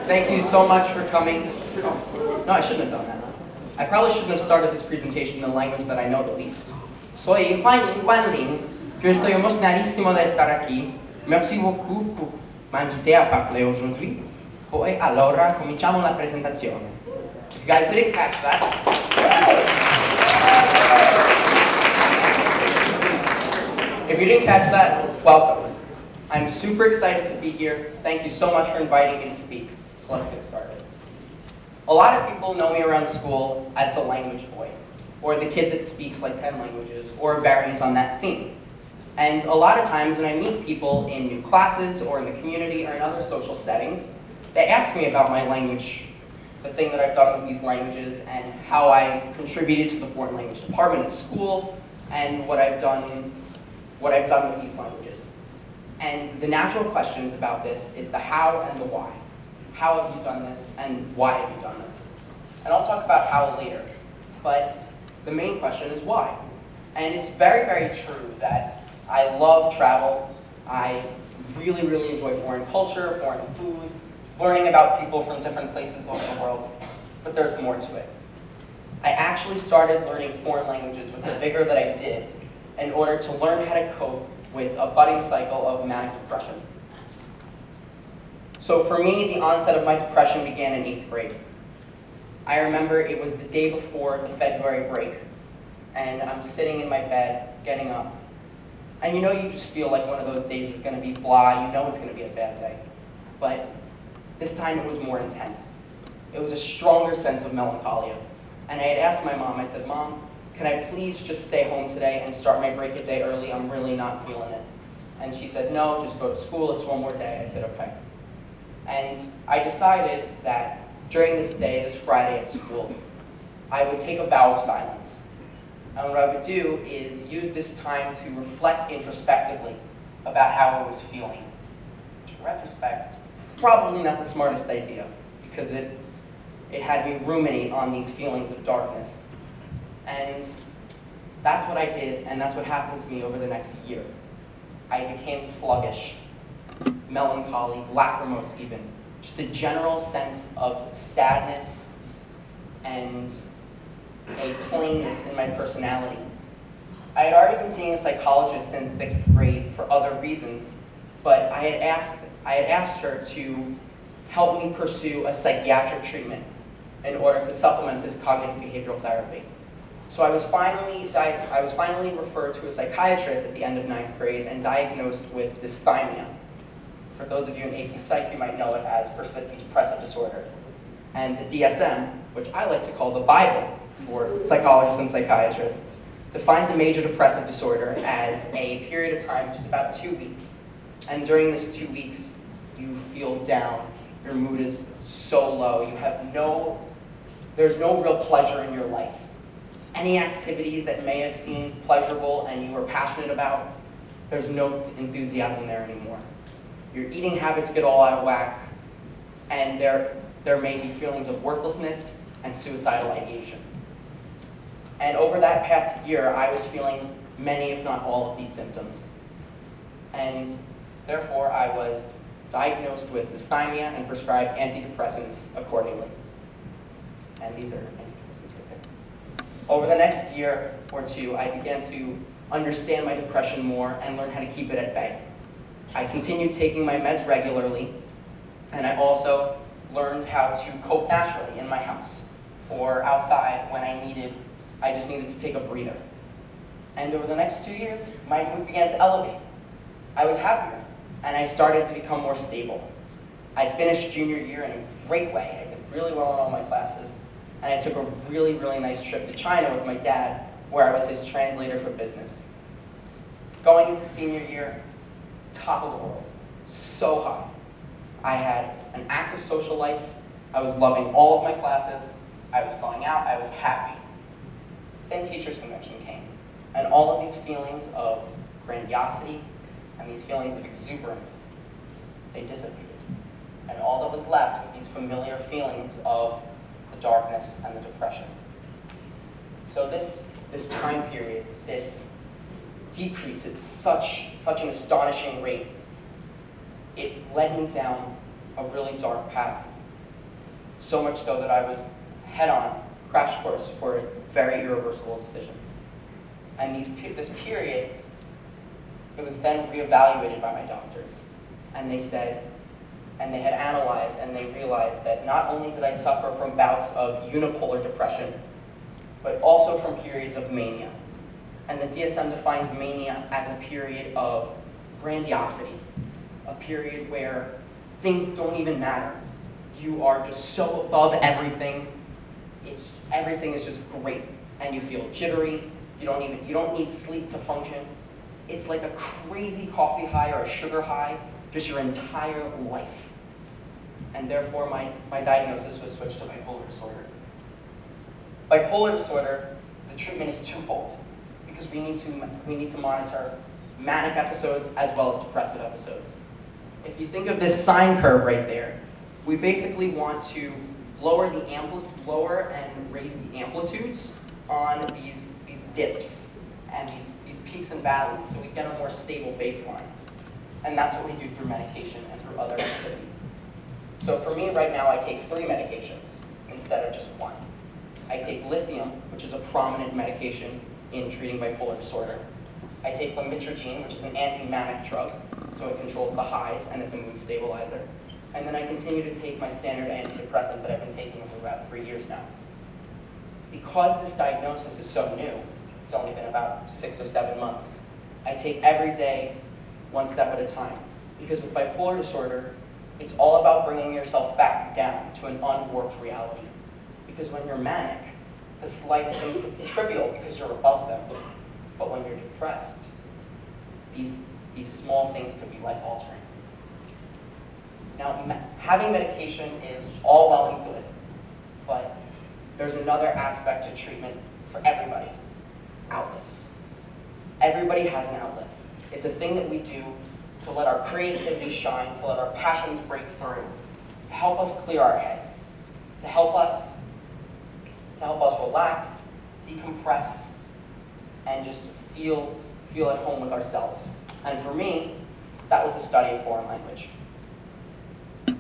Thank you so much for coming. Oh, no, I shouldn't have done that. I probably shouldn't have started this presentation in the language that I know the least. Soy Juan Lin. Je estoy émotionnadísimo de estar aquí. Merci beaucoup pour m'inviter à parler aujourd'hui. Poi allora cominciamo la presentazione. If you guys didn't catch that, welcome. I'm super excited to be here. Thank you so much for inviting me to speak. So let's get started. A lot of people know me around school as the language boy, or the kid that speaks like 10 languages, or a variant on that theme. And a lot of times when I meet people in new classes, or in the community, or in other social settings, they ask me about my language, the thing that I've done with these languages, and how I've contributed to the foreign language department at school, and what I've done with these languages. And the natural questions about this is the how and the why. How have you done this, and why have you done this? And I'll talk about how later, but the main question is why. And it's very, very true that I love travel. I really, really enjoy foreign culture, foreign food, learning about people from different places all over the world, but there's more to it. I actually started learning foreign languages with the vigor that I did in order to learn how to cope with a budding cycle of manic depression. So for me, the onset of my depression began in 8th grade. I remember it was the day before the February break, and I'm sitting in my bed, getting up. And you know you just feel like one of those days is going to be blah, you know it's going to be a bad day. But this time it was more intense. It was a stronger sense of melancholia. And I had asked my mom, I said, Mom, can I please just stay home today and start my break a day early? I'm really not feeling it. And she said, no, just go to school, it's one more day. I said, okay. And I decided that during this day, this Friday at school, I would take a vow of silence. And what I would do is use this time to reflect introspectively about how I was feeling. In retrospect, probably not the smartest idea, because it had me ruminate on these feelings of darkness. And that's what I did, and that's what happened to me over the next year. I became sluggish, melancholy, lachrymose even. Just a general sense of sadness and a plainness in my personality. I had already been seeing a psychologist since 6th grade for other reasons, but I had asked her to help me pursue a psychiatric treatment in order to supplement this cognitive behavioral therapy. So I was finally referred to a psychiatrist at the end of 9th grade and diagnosed with dysthymia. For those of you in AP Psych, you might know it as persistent depressive disorder. And the DSM, which I like to call the Bible for psychologists and psychiatrists, defines a major depressive disorder as a period of time which is about 2 weeks. And during this 2 weeks, you feel down, your mood is so low, there's no real pleasure in your life. Any activities that may have seemed pleasurable and you were passionate about, there's no enthusiasm there anymore. Your eating habits get all out of whack, and there may be feelings of worthlessness and suicidal ideation. And over that past year, I was feeling many, if not all, of these symptoms. And therefore, I was diagnosed with dysthymia and prescribed antidepressants accordingly. And these are antidepressants right there. Over the next year or two, I began to understand my depression more and learn how to keep it at bay. I continued taking my meds regularly, and I also learned how to cope naturally in my house or outside when I just needed to take a breather. And over the next 2 years, my mood began to elevate. I was happier, and I started to become more stable. I finished junior year in a great way. I did really well in all my classes, and I took a really, really nice trip to China with my dad, where I was his translator for business. Going into senior year, top of the world, so high. I had an active social life, I was loving all of my classes, I was going out, I was happy. Then teachers' convention came, and all of these feelings of grandiosity and these feelings of exuberance, they dissipated. And all that was left were these familiar feelings of the darkness and the depression. So this time period, this decrease at such an astonishing rate, it led me down a really dark path So much so that I was head-on, crash course for a very irreversible decision. And this period, it was then reevaluated by my doctors. And they said, and they had analyzed, and they realized that not only did I suffer from bouts of unipolar depression, but also from periods of mania. And the DSM defines mania as a period of grandiosity, a period where things don't even matter. You are just so above everything. Everything is just great, and you feel jittery. You don't need sleep to function. It's like a crazy coffee high or a sugar high, just your entire life. And therefore, my diagnosis was switched to bipolar disorder. Bipolar disorder, the treatment is twofold, because we need to monitor manic episodes as well as depressive episodes. If you think of this sine curve right there, we basically want to lower and raise the amplitudes on these dips and these peaks and valleys, so we get a more stable baseline. And that's what we do through medication and through other activities. So for me right now, I take 3 medications instead of just 1. I take lithium, which is a prominent medication in treating bipolar disorder. I take lamotrigine, which is an anti-manic drug, so it controls the highs and it's a mood stabilizer. And then I continue to take my standard antidepressant that I've been taking for about 3 years now. Because this diagnosis is so new, it's only been about 6 or 7 months, I take every day 1 step at a time. Because with bipolar disorder, it's all about bringing yourself back down to an unwarped reality. Because when you're manic, the slightest things could be trivial because you're above them. But when you're depressed, these small things could be life-altering. Now, having medication is all well and good, but there's another aspect to treatment for everybody: outlets. Everybody has an outlet. It's a thing that we do to let our creativity shine, to let our passions break through, to help us clear our head, to help us relax, decompress, and just feel at home with ourselves. And for me, that was the study of foreign language.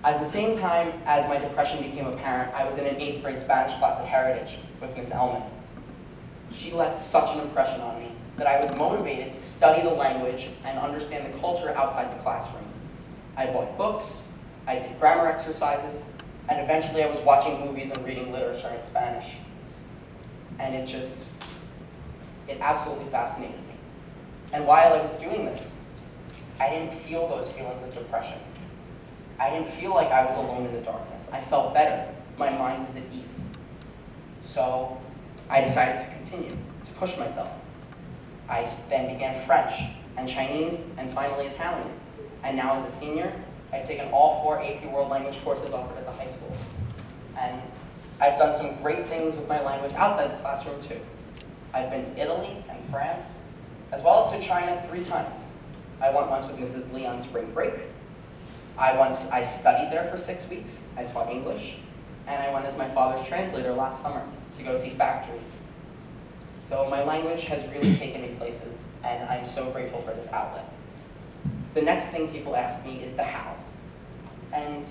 At the same time as my depression became apparent, I was in an 8th grade Spanish class at Heritage with Miss Elman. She left such an impression on me that I was motivated to study the language and understand the culture outside the classroom. I bought books, I did grammar exercises, and eventually I was watching movies and reading literature in Spanish. And it absolutely fascinated me. And while I was doing this, I didn't feel those feelings of depression. I didn't feel like I was alone in the darkness. I felt better. My mind was at ease. So I decided to continue, to push myself. I then began French and Chinese and finally Italian. And now as a senior, I've taken all 4 AP World Language courses offered at the high school. And I've done some great things with my language outside the classroom too. I've been to Italy and France, as well as to China 3 times. I went once with Mrs. Lee on spring break. I studied there for 6 weeks. I taught English. And I went as my father's translator last summer to go see factories. So my language has really taken me places, and I'm so grateful for this outlet. The next thing people ask me is the how. And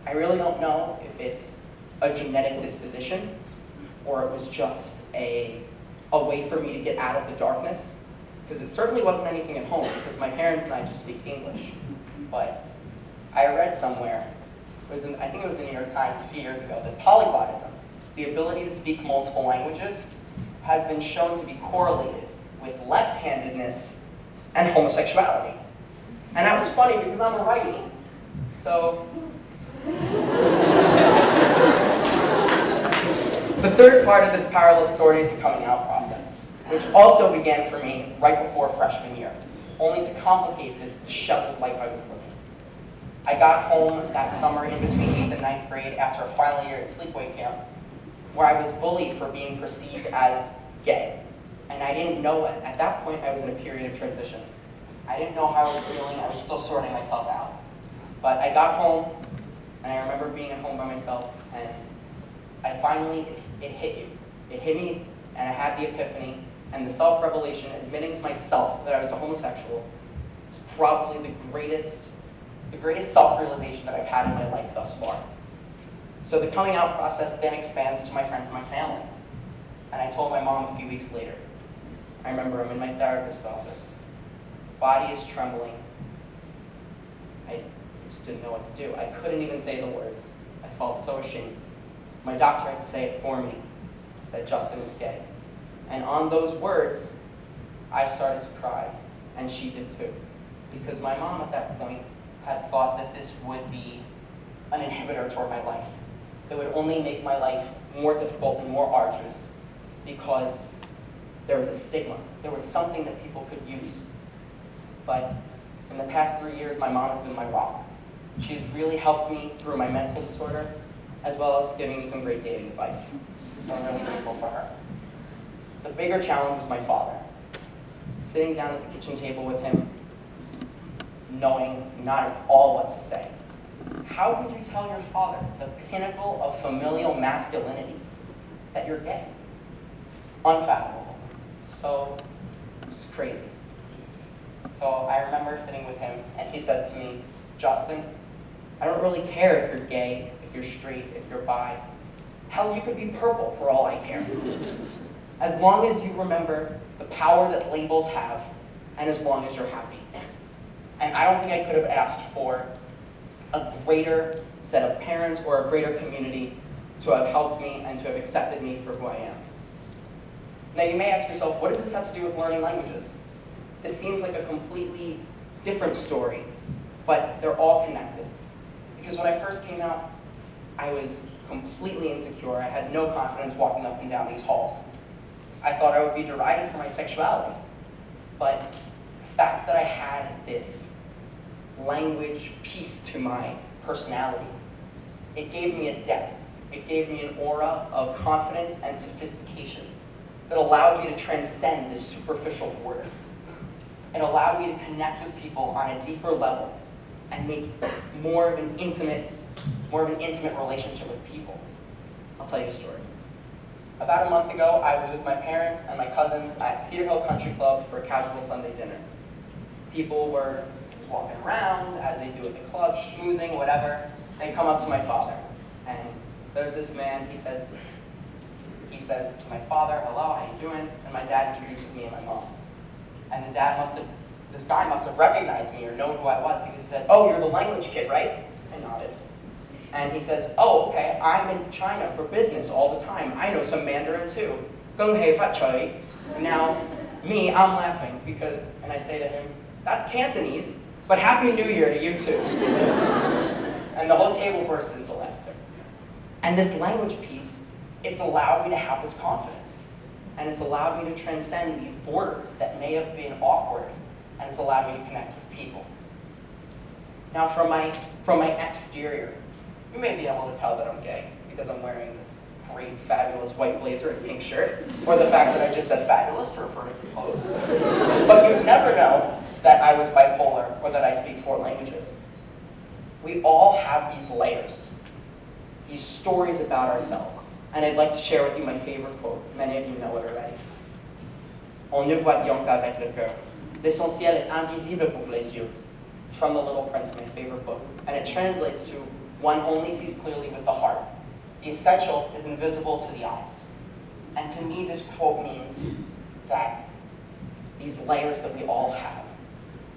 I really don't know if it's a genetic disposition, or it was just a way for me to get out of the darkness. Because it certainly wasn't anything at home, because my parents and I just speak English. But I read somewhere, I think it was the New York Times a few years ago, that polyglotism, the ability to speak multiple languages, has been shown to be correlated with left-handedness and homosexuality. And that was funny because I'm a righty. So the third part of this parallel story is the coming out process, which also began for me right before freshman year, only to complicate this disheveled life I was living. I got home that summer in between 8th and 9th grade after a final year at sleepaway camp, where I was bullied for being perceived as gay. And I didn't know it. At that point, I was in a period of transition. I didn't know how I was feeling. I was still sorting myself out. But I got home, and I remember being at home by myself, and it hit you. It hit me, and I had the epiphany, and the self-revelation, admitting to myself that I was a homosexual, is probably the greatest self-realization that I've had in my life thus far. So the coming out process then expands to my friends and my family. And I told my mom a few weeks later. I remember I'm in my therapist's office. Body is trembling. I just didn't know what to do. I couldn't even say the words. I felt so ashamed. My doctor had to say it for me. He said, Justin is gay. And on those words, I started to cry, and she did too. Because my mom at that point had thought that this would be an inhibitor toward my life. It would only make my life more difficult and more arduous because there was a stigma. There was something that people could use. But in the past 3 years, my mom has been my rock. She's really helped me through my mental disorder, as well as giving me some great dating advice. So I'm really grateful for her. The bigger challenge was my father. Sitting down at the kitchen table with him, knowing not at all what to say. How would you tell your father, the pinnacle of familial masculinity, that you're gay? Unfathomable. So, it's crazy. So I remember sitting with him, and he says to me, Justin, I don't really care if you're gay, if you're straight, if you're bi. Hell, you could be purple for all I care. As long as you remember the power that labels have, and as long as you're happy. And I don't think I could have asked for a greater set of parents or a greater community to have helped me and to have accepted me for who I am. Now you may ask yourself, what does this have to do with learning languages? This seems like a completely different story, but they're all connected. Because when I first came out, I was completely insecure. I had no confidence walking up and down these halls. I thought I would be derided for my sexuality. But the fact that I had this language piece to my personality, it gave me a depth. It gave me an aura of confidence and sophistication that allowed me to transcend this superficial border. It allowed me to connect with people on a deeper level and make more of an intimate relationship with people. I'll tell you a story. About a month ago, I was with my parents and my cousins at Cedar Hill Country Club for a casual Sunday dinner. People were walking around, as they do at the club, schmoozing, whatever. They come up to my father, and there's this man, he says to my father, hello, how you doing? And my dad introduces me and my mom. And this guy must have recognized me or known who I was because he said, oh, you're the language kid, right? I nodded. And he says, oh, okay, I'm in China for business all the time. I know some Mandarin too. Gong hei fat choi. Now, me, I'm laughing because, and I say to him, that's Cantonese, but Happy New Year to you too. And the whole table bursts into laughter. And this language piece, it's allowed me to have this confidence. And it's allowed me to transcend these borders that may have been awkward, and it's allowed me to connect with people. Now, from my exterior, you may be able to tell that I'm gay because I'm wearing this great, fabulous white blazer and pink shirt, or the fact that I just said fabulous to refer to the clothes. But you'd never know that I was bipolar or that I speak 4 languages. We all have these layers, these stories about ourselves. And I'd like to share with you my favorite quote. Many of you know it already. On ne voit bien qu'avec le cœur. L'essentiel est invisible pour les yeux. It's from The Little Prince, my favorite book. And it translates to, one only sees clearly with the heart. The essential is invisible to the eyes. And to me, this quote means that these layers that we all have,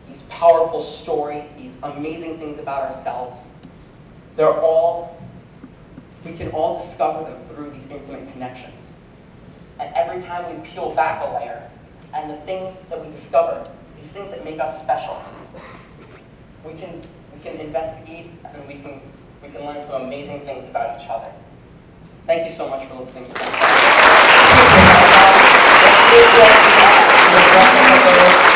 these powerful stories, these amazing things about ourselves, we can all discover them through these intimate connections. And every time we peel back a layer, and the things that we discover, these things that make us special, we can investigate and we can learn some amazing things about each other. Thank you so much for listening to me.